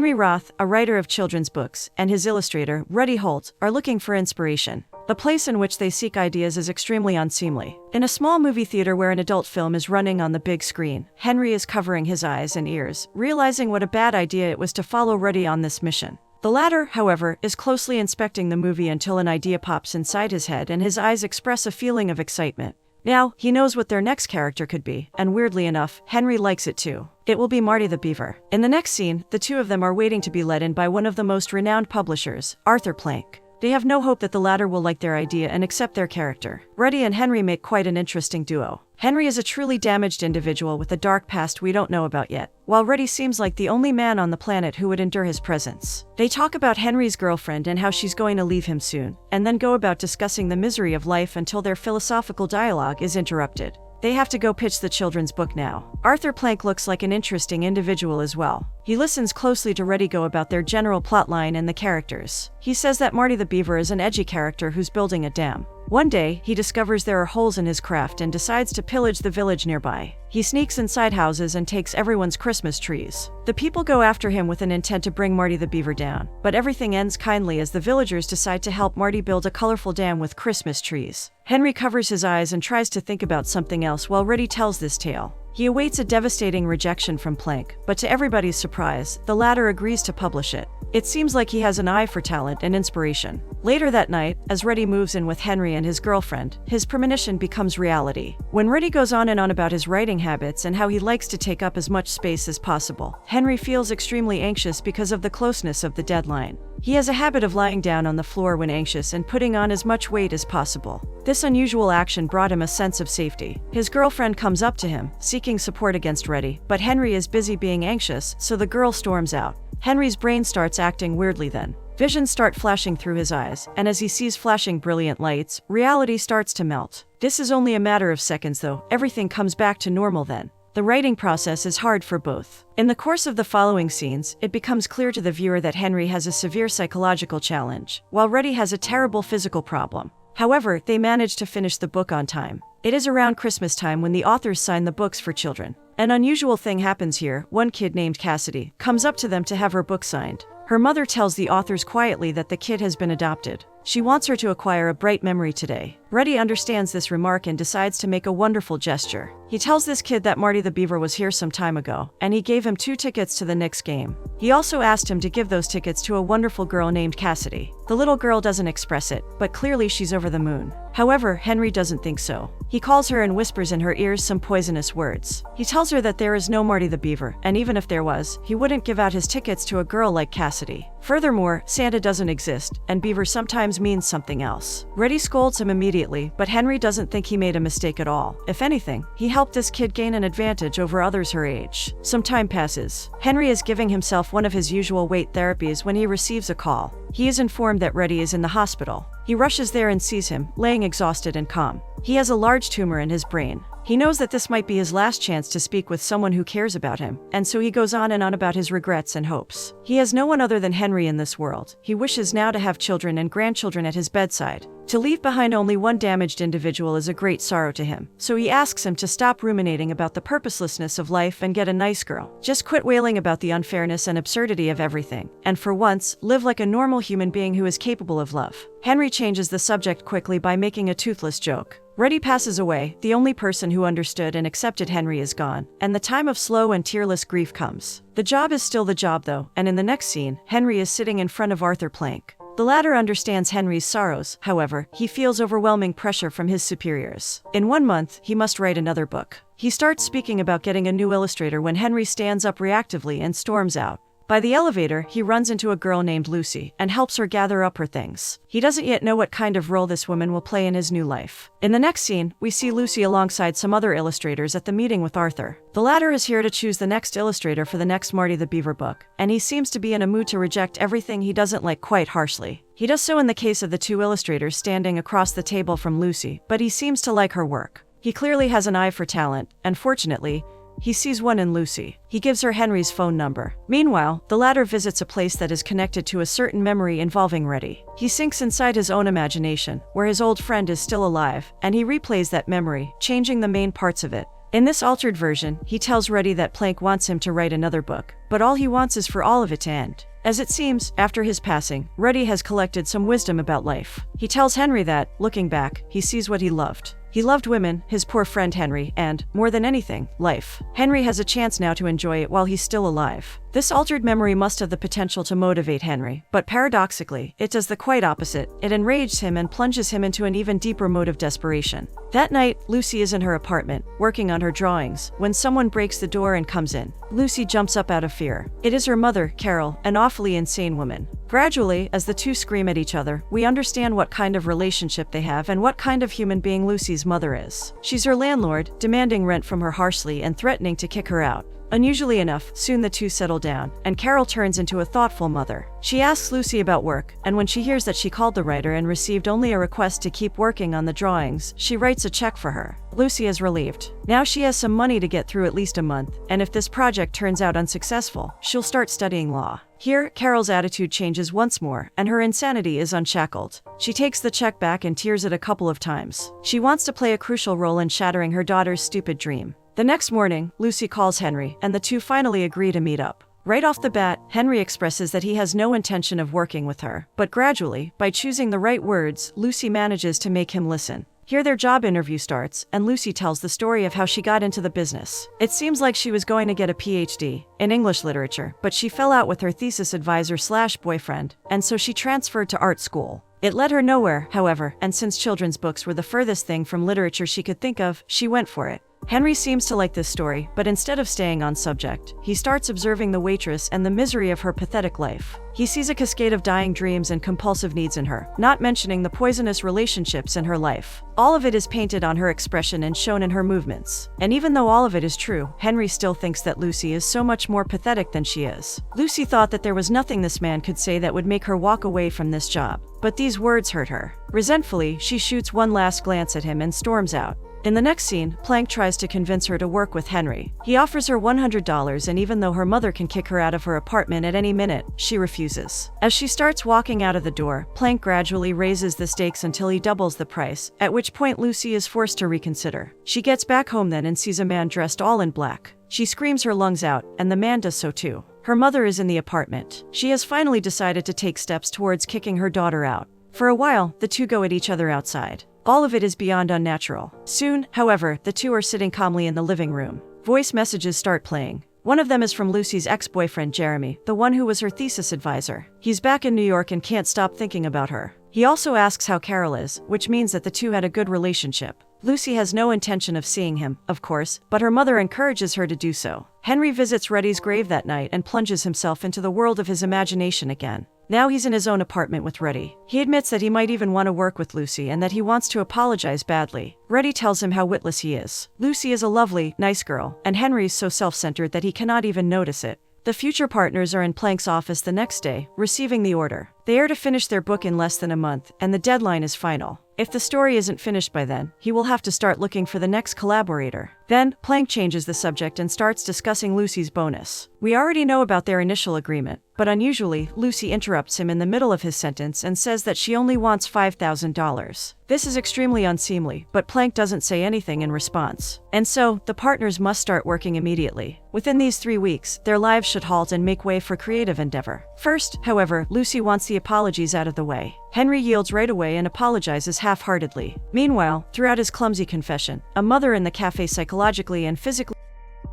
Henry Roth, a writer of children's books, and his illustrator, Ruddy Holt, are looking for inspiration. The place in which they seek ideas is extremely unseemly. In a small movie theater where an adult film is running on the big screen, Henry is covering his eyes and ears, realizing what a bad idea it was to follow Ruddy on this mission. The latter, however, is closely inspecting the movie until an idea pops inside his head and his eyes express a feeling of excitement. Now, he knows what their next character could be, and weirdly enough, Henry likes it too. It will be Marty the Beaver. In the next scene, the two of them are waiting to be let in by one of the most renowned publishers, Arthur Plank. They have no hope that the latter will like their idea and accept their character. Ruddy and Henry make quite an interesting duo. Henry is a truly damaged individual with a dark past we don't know about yet, while Ruddy seems like the only man on the planet who would endure his presence. They talk about Henry's girlfriend and how she's going to leave him soon, and then go about discussing the misery of life until their philosophical dialogue is interrupted. They have to go pitch the children's book now. Arthur Plank looks like an interesting individual as well. He listens closely to Ruddy go about their general plotline and the characters. He says that Marty the Beaver is an edgy character who's building a dam. One day, he discovers there are holes in his craft and decides to pillage the village nearby. He sneaks inside houses and takes everyone's Christmas trees. The people go after him with an intent to bring Marty the Beaver down, but everything ends kindly as the villagers decide to help Marty build a colorful dam with Christmas trees. Henry covers his eyes and tries to think about something else while Ruddy tells this tale. He awaits a devastating rejection from Plank, but to everybody's surprise, the latter agrees to publish it. It seems like he has an eye for talent and inspiration. Later that night, as Ruddy moves in with Henry and his girlfriend, his premonition becomes reality. When Ruddy goes on and on about his writing habits and how he likes to take up as much space as possible, Henry feels extremely anxious because of the closeness of the deadline. He has a habit of lying down on the floor when anxious and putting on as much weight as possible. This unusual action brought him a sense of safety. His girlfriend comes up to him, seeking support against Ruddy, but Henry is busy being anxious, so the girl storms out. Henry's brain starts acting weirdly then. Visions start flashing through his eyes, and as he sees flashing brilliant lights, reality starts to melt. This is only a matter of seconds though, everything comes back to normal then. The writing process is hard for both. In the course of the following scenes, it becomes clear to the viewer that Henry has a severe psychological challenge, while Ruddy has a terrible physical problem. However, they manage to finish the book on time. It is around Christmas time when the authors sign the books for children. An unusual thing happens here. One kid named Cassidy comes up to them to have her book signed. Her mother tells the authors quietly that the kid has been adopted. She wants her to acquire a bright memory today. Ruddy understands this remark and decides to make a wonderful gesture. He tells this kid that Marty the Beaver was here some time ago, and he gave him 2 tickets to the Knicks game. He also asked him to give those tickets to a wonderful girl named Cassidy. The little girl doesn't express it, but clearly she's over the moon. However, Henry doesn't think so. He calls her and whispers in her ears some poisonous words. He tells her that there is no Marty the Beaver, and even if there was, he wouldn't give out his tickets to a girl like Cassidy. Furthermore, Santa doesn't exist, and Beaver sometimes means something else. Ruddy scolds him immediately, but Henry doesn't think he made a mistake at all. If anything, he helped this kid gain an advantage over others her age. Some time passes. Henry is giving himself one of his usual weight therapies when he receives a call. He is informed that Ruddy is in the hospital. He rushes there and sees him, laying exhausted and calm. He has a large tumor in his brain. He knows that this might be his last chance to speak with someone who cares about him, and so he goes on and on about his regrets and hopes. He has no one other than Henry in this world. He wishes now to have children and grandchildren at his bedside. To leave behind only one damaged individual is a great sorrow to him, so he asks him to stop ruminating about the purposelessness of life and get a nice girl. Just quit wailing about the unfairness and absurdity of everything, and for once, live like a normal human being who is capable of love. Henry changes the subject quickly by making a toothless joke. Ruddy passes away, the only person who understood and accepted Henry is gone, and the time of slow and tearless grief comes. The job is still the job though, and in the next scene, Henry is sitting in front of Arthur Plank. The latter understands Henry's sorrows, however, he feels overwhelming pressure from his superiors. In 1 month, he must write another book. He starts speaking about getting a new illustrator when Henry stands up reactively and storms out. By the elevator, he runs into a girl named Lucy and helps her gather up her things. He doesn't yet know what kind of role this woman will play in his new life. In the next scene, we see Lucy alongside some other illustrators at the meeting with Arthur. The latter is here to choose the next illustrator for the next Marty the Beaver book, and he seems to be in a mood to reject everything he doesn't like quite harshly. He does so in the case of the 2 illustrators standing across the table from Lucy, but he seems to like her work. He clearly has an eye for talent, and fortunately, he sees one in Lucy. He gives her Henry's phone number. Meanwhile, the latter visits a place that is connected to a certain memory involving Ruddy. He sinks inside his own imagination, where his old friend is still alive, and he replays that memory, changing the main parts of it. In this altered version, he tells Reddy that Plank wants him to write another book, but all he wants is for all of it to end. As it seems, after his passing, Reddy has collected some wisdom about life. He tells Henry that, looking back, he sees what he loved. He loved women, his poor friend Henry, and, more than anything, life. Henry has a chance now to enjoy it while he's still alive. This altered memory must have the potential to motivate Henry, but paradoxically, it does the quite opposite. It enrages him and plunges him into an even deeper mode of desperation. That night, Lucy is in her apartment, working on her drawings, when someone breaks the door and comes in. Lucy jumps up out of fear. It is her mother, Carol, an awfully insane woman. Gradually, as the two scream at each other, we understand what kind of relationship they have and what kind of human being Lucy's mother is. She's her landlord, demanding rent from her harshly and threatening to kick her out. Unusually enough, soon the two settle down, and Carol turns into a thoughtful mother. She asks Lucy about work, and when she hears that she called the writer and received only a request to keep working on the drawings, she writes a check for her. Lucy is relieved. Now she has some money to get through at least a month, and if this project turns out unsuccessful, she'll start studying law. Here, Carol's attitude changes once more, and her insanity is unshackled. She takes the check back and tears it a couple of times. She wants to play a crucial role in shattering her daughter's stupid dream. The next morning, Lucy calls Henry, and the two finally agree to meet up. Right off the bat, Henry expresses that he has no intention of working with her, but gradually, by choosing the right words, Lucy manages to make him listen. Here their job interview starts, and Lucy tells the story of how she got into the business. It seems like she was going to get a PhD in English literature, but she fell out with her thesis advisor/boyfriend, and so she transferred to art school. It led her nowhere, however, and since children's books were the furthest thing from literature she could think of, she went for it. Henry seems to like this story, but instead of staying on subject, he starts observing the waitress and the misery of her pathetic life. He sees a cascade of dying dreams and compulsive needs in her, not mentioning the poisonous relationships in her life. All of it is painted on her expression and shown in her movements. And even though all of it is true, Henry still thinks that Lucy is so much more pathetic than she is. Lucy thought that there was nothing this man could say that would make her walk away from this job. But these words hurt her. Resentfully, she shoots one last glance at him and storms out. In the next scene, Plank tries to convince her to work with Henry. He offers her $100, and even though her mother can kick her out of her apartment at any minute, she refuses. As she starts walking out of the door, Plank gradually raises the stakes until he doubles the price, at which point Lucy is forced to reconsider. She gets back home then and sees a man dressed all in black. She screams her lungs out, and the man does so too. Her mother is in the apartment. She has finally decided to take steps towards kicking her daughter out. For a while, the two go at each other outside. All of it is beyond unnatural. Soon, however, the two are sitting calmly in the living room. Voice messages start playing. One of them is from Lucy's ex-boyfriend Jeremy, the one who was her thesis advisor. He's back in New York and can't stop thinking about her. He also asks how Carol is, which means that the two had a good relationship. Lucy has no intention of seeing him, of course, but her mother encourages her to do so. Henry visits Reddy's grave that night and plunges himself into the world of his imagination again. Now he's in his own apartment with Reddy. He admits that he might even want to work with Lucy and that he wants to apologize badly. Reddy tells him how witless he is. Lucy is a lovely, nice girl, and Henry's so self-centered that he cannot even notice it. The future partners are in Plank's office the next day, receiving the order. They are to finish their book in less than a month, and the deadline is final. If the story isn't finished by then, he will have to start looking for the next collaborator. Then, Plank changes the subject and starts discussing Lucy's bonus. We already know about their initial agreement, but unusually, Lucy interrupts him in the middle of his sentence and says that she only wants $5,000. This is extremely unseemly, but Plank doesn't say anything in response. And so, the partners must start working immediately. Within these 3 weeks, their lives should halt and make way for creative endeavor. First, however, Lucy wants the apologies out of the way. Henry yields right away and apologizes half-heartedly. Meanwhile, throughout his clumsy confession, a mother in the cafe psychologically and physically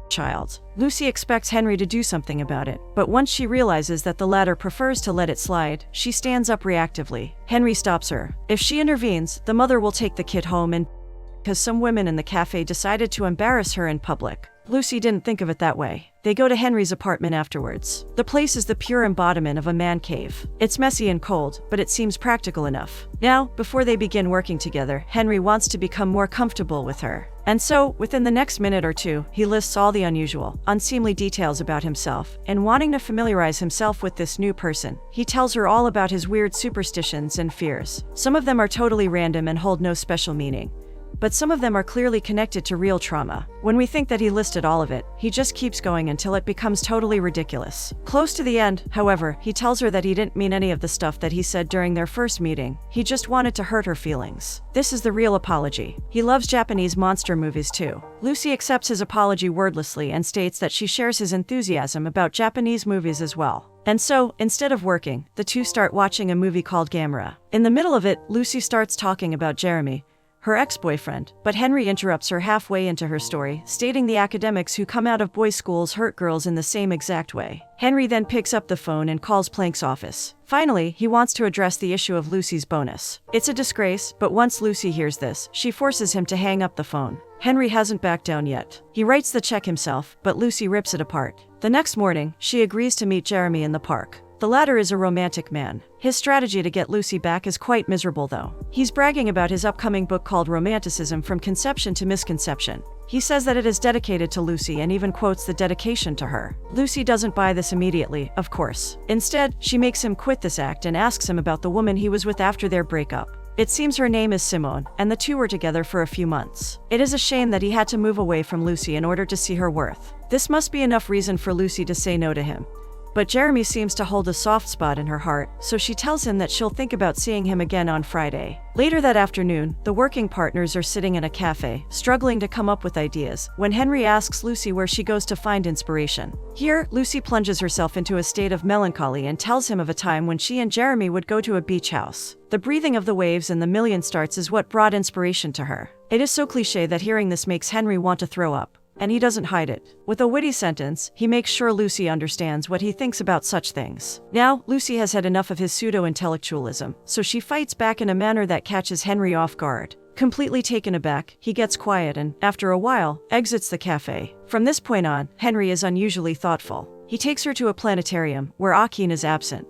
child. Lucy expects Henry to do something about it, but once she realizes that the latter prefers to let it slide, she stands up reactively. Henry stops her. If she intervenes, the mother will take the kid home and because some women in the cafe decided to embarrass her in public. Lucy didn't think of it that way. They go to Henry's apartment afterwards. The place is the pure embodiment of a man cave. It's messy and cold, but it seems practical enough. Now, before they begin working together, Henry wants to become more comfortable with her. And so, within the next minute or two, he lists all the unusual, unseemly details about himself, and wanting to familiarize himself with this new person, he tells her all about his weird superstitions and fears. Some of them are totally random and hold no special meaning. but some of them are clearly connected to real trauma. When we think that he listed all of it, he just keeps going until it becomes totally ridiculous. Close to the end, however, he tells her that he didn't mean any of the stuff that he said during their first meeting. He just wanted to hurt her feelings. This is the real apology. He loves Japanese monster movies too. Lucy accepts his apology wordlessly and states that she shares his enthusiasm about Japanese movies as well. And so, instead of working, the two start watching a movie called Gamera. In the middle of it, Lucy starts talking about Jeremy, her ex-boyfriend, but Henry interrupts her halfway into her story, stating the academics who come out of boys' schools hurt girls in the same exact way. Henry then picks up the phone and calls Plank's office. Finally, he wants to address the issue of Lucy's bonus. It's a disgrace, but once Lucy hears this, she forces him to hang up the phone. Henry hasn't backed down yet. He writes the check himself, but Lucy rips it apart. The next morning, she agrees to meet Jeremy in the park. The latter is a romantic man. His strategy to get Lucy back is quite miserable though. He's bragging about his upcoming book called Romanticism from Conception to Misconception. He says that it is dedicated to Lucy and even quotes the dedication to her. Lucy doesn't buy this immediately, of course. Instead, she makes him quit this act and asks him about the woman he was with after their breakup. It seems her name is Simone, and the two were together for a few months. It is a shame that he had to move away from Lucy in order to see her worth. This must be enough reason for Lucy to say no to him. But Jeremy seems to hold a soft spot in her heart, so she tells him that she'll think about seeing him again on Friday. Later that afternoon, the working partners are sitting in a cafe, struggling to come up with ideas, when Henry asks Lucy where she goes to find inspiration. Here, Lucy plunges herself into a state of melancholy and tells him of a time when she and Jeremy would go to a beach house. The breathing of the waves and the million starts is what brought inspiration to her. It is so cliché that hearing this makes Henry want to throw up. And he doesn't hide it. With a witty sentence, he makes sure Lucy understands what he thinks about such things. Now, Lucy has had enough of his pseudo-intellectualism, so she fights back in a manner that catches Henry off guard. Completely taken aback, he gets quiet and, after a while, exits the cafe. From this point on, Henry is unusually thoughtful. He takes her to a planetarium, where Akin is absent,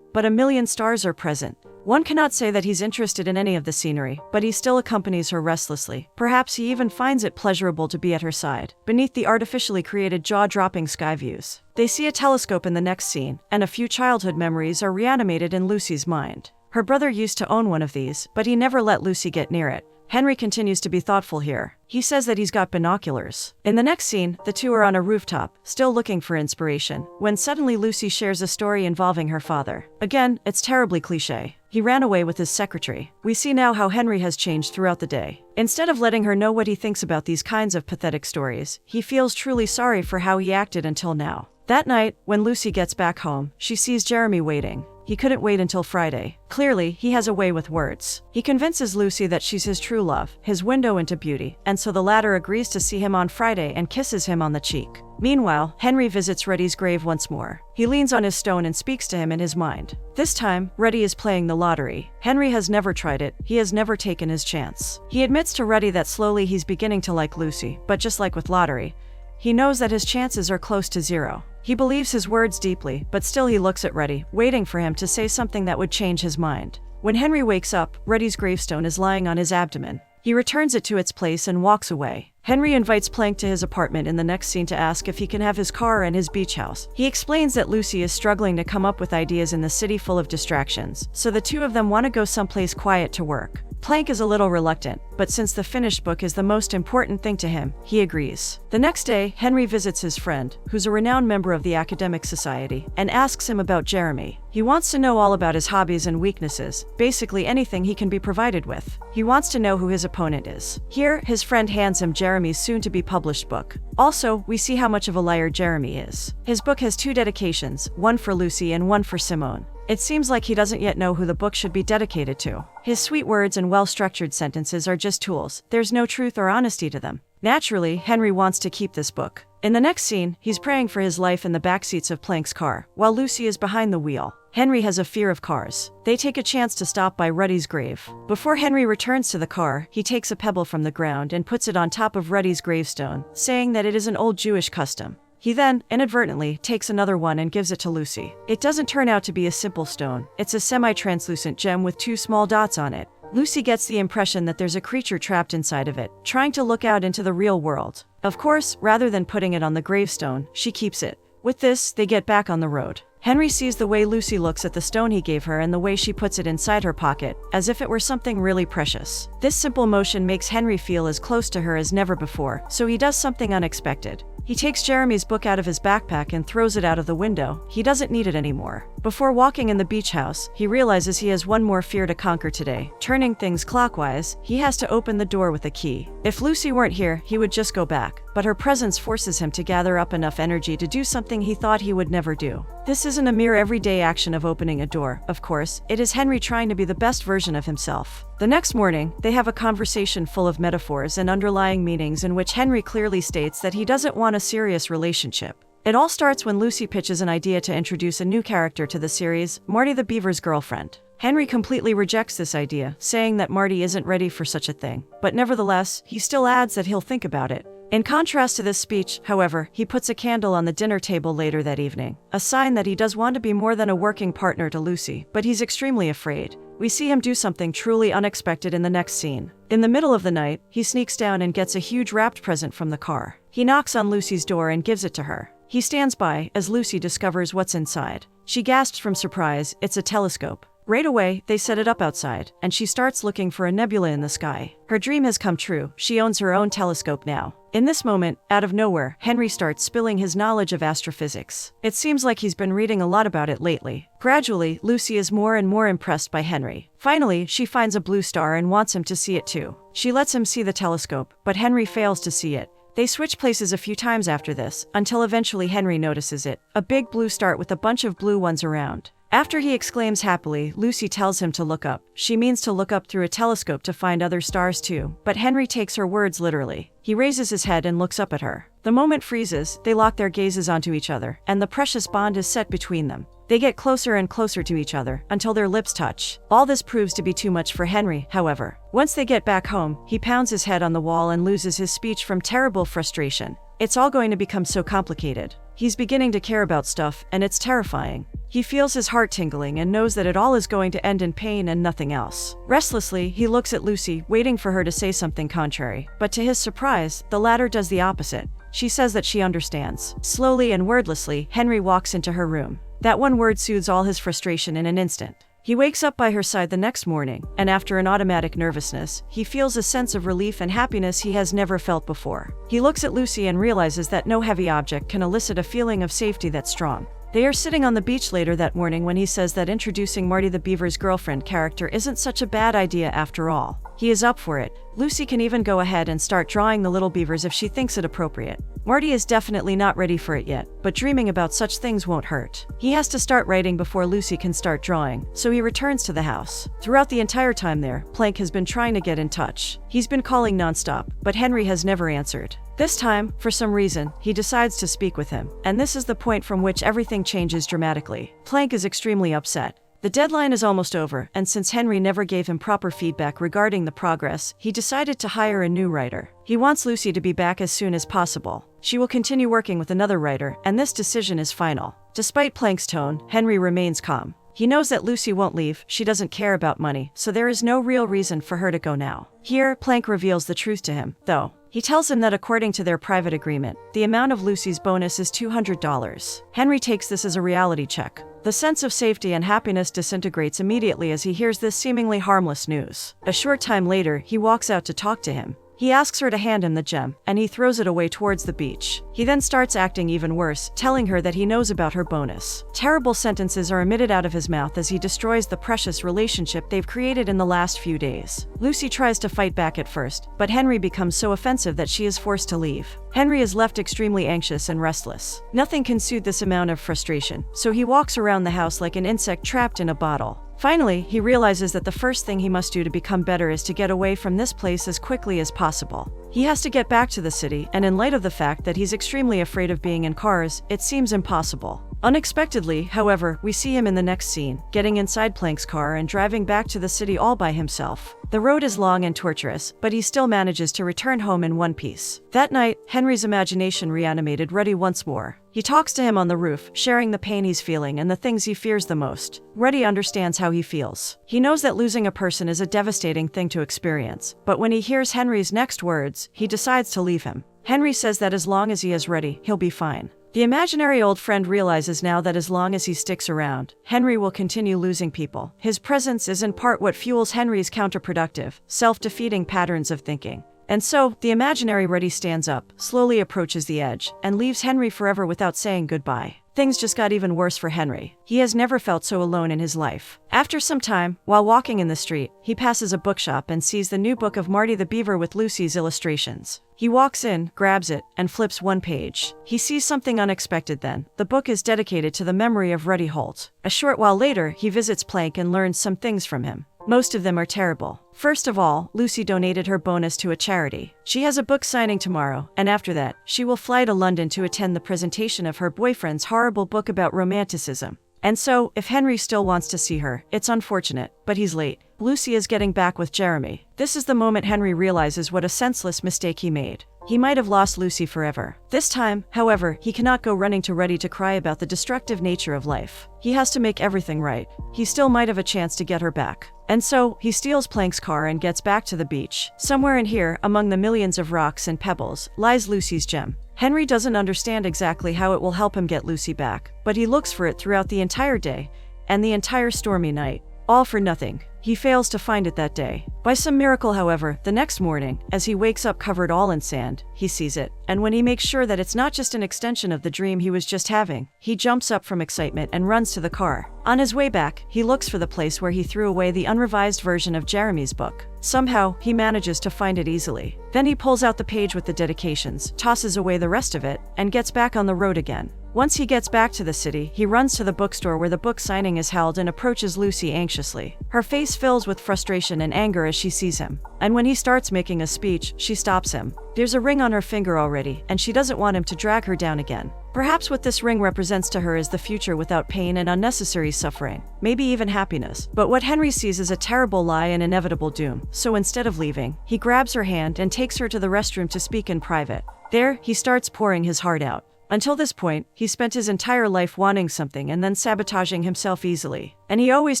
but a million stars are present. One cannot say that he's interested in any of the scenery, but he still accompanies her restlessly. Perhaps he even finds it pleasurable to be at her side, beneath the artificially created jaw-dropping sky views. They see a telescope in the next scene, and a few childhood memories are reanimated in Lucy's mind. Her brother used to own one of these, but he never let Lucy get near it. Henry continues to be thoughtful here. He says that he's got binoculars. In the next scene, the two are on a rooftop, still looking for inspiration, when suddenly Lucy shares a story involving her father. Again, it's terribly cliché. He ran away with his secretary. We see now how Henry has changed throughout the day. Instead of letting her know what he thinks about these kinds of pathetic stories, he feels truly sorry for how he acted until now. That night, when Lucy gets back home, she sees Jeremy waiting. He couldn't wait until Friday. Clearly, he has a way with words. He convinces Lucy that she's his true love, his window into beauty, and so the latter agrees to see him on Friday and kisses him on the cheek. Meanwhile, Henry visits Reddy's grave once more. He leans on his stone and speaks to him in his mind. This time, Reddy is playing the lottery. Henry has never tried it. He has never taken his chance. He admits to Reddy that slowly he's beginning to like Lucy, but just like with lottery, he knows that his chances are close to zero. He believes his words deeply, but still he looks at Reddy, waiting for him to say something that would change his mind. When Henry wakes up, Reddy's gravestone is lying on his abdomen. He returns it to its place and walks away. Henry invites Plank to his apartment in the next scene to ask if he can have his car and his beach house. He explains that Lucy is struggling to come up with ideas in the city full of distractions, so the two of them want to go someplace quiet to work. Plank is a little reluctant, but since the finished book is the most important thing to him, he agrees. The next day, Henry visits his friend, who's a renowned member of the academic society, and asks him about Jeremy. He wants to know all about his hobbies and weaknesses, basically anything he can be provided with. He wants to know who his opponent is. Here, his friend hands him Jeremy's soon-to-be-published book. Also, we see how much of a liar Jeremy is. His book has 2 dedications, one for Lucy and one for Simone. It seems like he doesn't yet know who the book should be dedicated to. His sweet words and well-structured sentences are just tools. There's no truth or honesty to them. Naturally, Henry wants to keep this book. In the next scene, he's praying for his life in the backseats of Plank's car, while Lucy is behind the wheel. Henry has a fear of cars. They take a chance to stop by Reddy's grave. Before Henry returns to the car, he takes a pebble from the ground and puts it on top of Reddy's gravestone, saying that it is an old Jewish custom. He then, inadvertently, takes another one and gives it to Lucy. It doesn't turn out to be a simple stone. It's a semi-translucent gem with 2 small dots on it. Lucy gets the impression that there's a creature trapped inside of it, trying to look out into the real world. Of course, rather than putting it on the gravestone, she keeps it. With this, they get back on the road. Henry sees the way Lucy looks at the stone he gave her and the way she puts it inside her pocket, as if it were something really precious. This simple motion makes Henry feel as close to her as never before, so he does something unexpected. He takes Jeremy's book out of his backpack and throws it out of the window. He doesn't need it anymore. Before walking in the beach house, he realizes he has one more fear to conquer today. Turning things clockwise, he has to open the door with a key. If Lucy weren't here, he would just go back, but her presence forces him to gather up enough energy to do something he thought he would never do. This isn't a mere everyday action of opening a door, of course. It is Henry trying to be the best version of himself. The next morning, they have a conversation full of metaphors and underlying meanings in which Henry clearly states that he doesn't want a serious relationship. It all starts when Lucy pitches an idea to introduce a new character to the series, Marty the Beaver's girlfriend. Henry completely rejects this idea, saying that Marty isn't ready for such a thing. But nevertheless, he still adds that he'll think about it. In contrast to this speech, however, he puts a candle on the dinner table later that evening, a sign that he does want to be more than a working partner to Lucy, but he's extremely afraid. We see him do something truly unexpected in the next scene. In the middle of the night, he sneaks down and gets a huge wrapped present from the car. He knocks on Lucy's door and gives it to her. He stands by as Lucy discovers what's inside. She gasps from surprise. It's a telescope. Right away, they set it up outside, and she starts looking for a nebula in the sky. Her dream has come true. She owns her own telescope now. In this moment, out of nowhere, Henry starts spilling his knowledge of astrophysics. It seems like he's been reading a lot about it lately. Gradually, Lucy is more and more impressed by Henry. Finally, she finds a blue star and wants him to see it too. She lets him see the telescope, but Henry fails to see it. They switch places a few times after this, until eventually Henry notices it, a big blue star with a bunch of blue ones around. After he exclaims happily, Lucy tells him to look up. She means to look up through a telescope to find other stars too, but Henry takes her words literally. He raises his head and looks up at her. The moment freezes, they lock their gazes onto each other, and the precious bond is set between them. They get closer and closer to each other, until their lips touch. All this proves to be too much for Henry, however. Once they get back home, he pounds his head on the wall and loses his speech from terrible frustration. It's all going to become so complicated. He's beginning to care about stuff, and it's terrifying. He feels his heart tingling and knows that it all is going to end in pain and nothing else. Restlessly, he looks at Lucy, waiting for her to say something contrary. But to his surprise, the latter does the opposite. She says that she understands. Slowly and wordlessly, Henry walks into her room. That one word soothes all his frustration in an instant. He wakes up by her side the next morning, and after an automatic nervousness, he feels a sense of relief and happiness he has never felt before. He looks at Lucy and realizes that no heavy object can elicit a feeling of safety that strong. They are sitting on the beach later that morning when he says that introducing Marty the Beaver's girlfriend character isn't such a bad idea after all. He is up for it. Lucy can even go ahead and start drawing the little beavers if she thinks it appropriate. Marty is definitely not ready for it yet, but dreaming about such things won't hurt. He has to start writing before Lucy can start drawing, so he returns to the house. Throughout the entire time there, Plank has been trying to get in touch. He's been calling nonstop, but Henry has never answered. This time, for some reason, he decides to speak with him, and this is the point from which everything changes dramatically. Plank is extremely upset. The deadline is almost over, and since Henry never gave him proper feedback regarding the progress, he decided to hire a new writer. He wants Lucy to be back as soon as possible. She will continue working with another writer, and this decision is final. Despite Plank's tone, Henry remains calm. He knows that Lucy won't leave, she doesn't care about money, so there is no real reason for her to go now. Here, Plank reveals the truth to him, though. He tells him that according to their private agreement, the amount of Lucy's bonus is $200. Henry takes this as a reality check. The sense of safety and happiness disintegrates immediately as he hears this seemingly harmless news. A short time later, he walks out to talk to him. He asks her to hand him the gem, and he throws it away towards the beach. He then starts acting even worse, telling her that he knows about her bonus. Terrible sentences are emitted out of his mouth as he destroys the precious relationship they've created in the last few days. Lucy tries to fight back at first, but Henry becomes so offensive that she is forced to leave. Henry is left extremely anxious and restless. Nothing can soothe this amount of frustration, so he walks around the house like an insect trapped in a bottle. Finally, he realizes that the first thing he must do to become better is to get away from this place as quickly as possible. He has to get back to the city, and in light of the fact that he's extremely afraid of being in cars, it seems impossible. Unexpectedly, however, we see him in the next scene, getting inside Plank's car and driving back to the city all by himself. The road is long and torturous, but he still manages to return home in one piece. That night, Henry's imagination reanimated Ruddy once more. He talks to him on the roof, sharing the pain he's feeling and the things he fears the most. Ruddy understands how he feels. He knows that losing a person is a devastating thing to experience, but when he hears Henry's next words, he decides to leave him. Henry says that as long as he is ready, he'll be fine. The imaginary old friend realizes now that as long as he sticks around, Henry will continue losing people. His presence is in part what fuels Henry's counterproductive, self-defeating patterns of thinking. And so, the imaginary Reddy stands up, slowly approaches the edge, and leaves Henry forever without saying goodbye. Things just got even worse for Henry. He has never felt so alone in his life. After some time, while walking in the street, he passes a bookshop and sees the new book of Marty the Beaver with Lucy's illustrations. He walks in, grabs it, and flips one page. He sees something unexpected then. The book is dedicated to the memory of Reddy Holt. A short while later, he visits Plank and learns some things from him. Most of them are terrible. First of all, Lucy donated her bonus to a charity. She has a book signing tomorrow, and after that, she will fly to London to attend the presentation of her boyfriend's horrible book about romanticism. And so, if Henry still wants to see her, it's unfortunate, but he's late. Lucy is getting back with Jeremy. This is the moment Henry realizes what a senseless mistake he made. He might have lost Lucy forever. This time, however, he cannot go running to Reddy to cry about the destructive nature of life. He has to make everything right. He still might have a chance to get her back. And so, he steals Plank's car and gets back to the beach. Somewhere in here, among the millions of rocks and pebbles, lies Lucy's gem. Henry doesn't understand exactly how it will help him get Lucy back, but he looks for it throughout the entire day and the entire stormy night. All for nothing. He fails to find it that day. By some miracle, however, the next morning, as he wakes up covered all in sand, he sees it. And when he makes sure that it's not just an extension of the dream he was just having, he jumps up from excitement and runs to the car. On his way back, he looks for the place where he threw away the unrevised version of Jeremy's book. Somehow, he manages to find it easily. Then he pulls out the page with the dedications, tosses away the rest of it, and gets back on the road again. Once he gets back to the city, he runs to the bookstore where the book signing is held and approaches Lucy anxiously. Her face fills with frustration and anger as she sees him. And when he starts making a speech, she stops him. There's a ring on her finger already, and she doesn't want him to drag her down again. Perhaps what this ring represents to her is the future without pain and unnecessary suffering, maybe even happiness. But what Henry sees is a terrible lie and inevitable doom. So instead of leaving, he grabs her hand and takes her to the restroom to speak in private. There, he starts pouring his heart out. Until this point, he spent his entire life wanting something and then sabotaging himself easily. And he always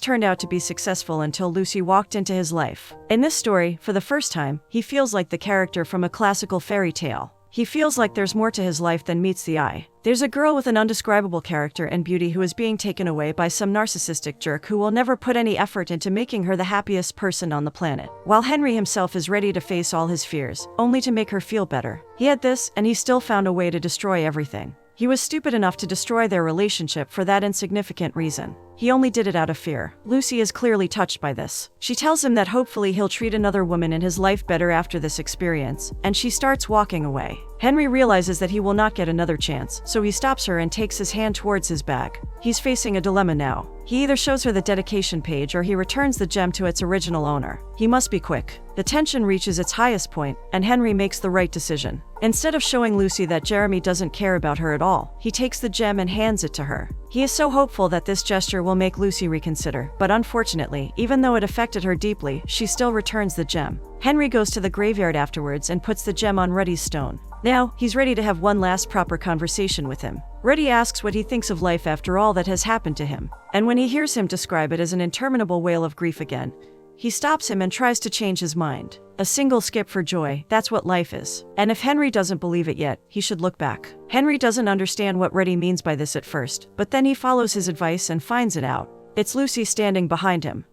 turned out to be successful until Lucy walked into his life. In this story, for the first time, he feels like the character from a classical fairy tale. He feels like there's more to his life than meets the eye. There's a girl with an undescribable character and beauty who is being taken away by some narcissistic jerk who will never put any effort into making her the happiest person on the planet. While Henry himself is ready to face all his fears, only to make her feel better. He had this, and he still found a way to destroy everything. He was stupid enough to destroy their relationship for that insignificant reason. He only did it out of fear. Lucy is clearly touched by this. She tells him that hopefully he'll treat another woman in his life better after this experience, and she starts walking away. Henry realizes that he will not get another chance, so he stops her and takes his hand towards his bag. He's facing a dilemma now. He either shows her the dedication page or he returns the gem to its original owner. He must be quick. The tension reaches its highest point, and Henry makes the right decision. Instead of showing Lucy that Jeremy doesn't care about her at all, he takes the gem and hands it to her. He is so hopeful that this gesture will make Lucy reconsider, but unfortunately, even though it affected her deeply, she still returns the gem. Henry goes to the graveyard afterwards and puts the gem on Reddy's stone. Now, he's ready to have one last proper conversation with him. Reddy asks what he thinks of life after all that has happened to him. And when he hears him describe it as an interminable wail of grief again, he stops him and tries to change his mind. A single skip for joy, that's what life is. And if Henry doesn't believe it yet, he should look back. Henry doesn't understand what Reddy means by this at first, but then he follows his advice and finds it out. It's Lucy standing behind him.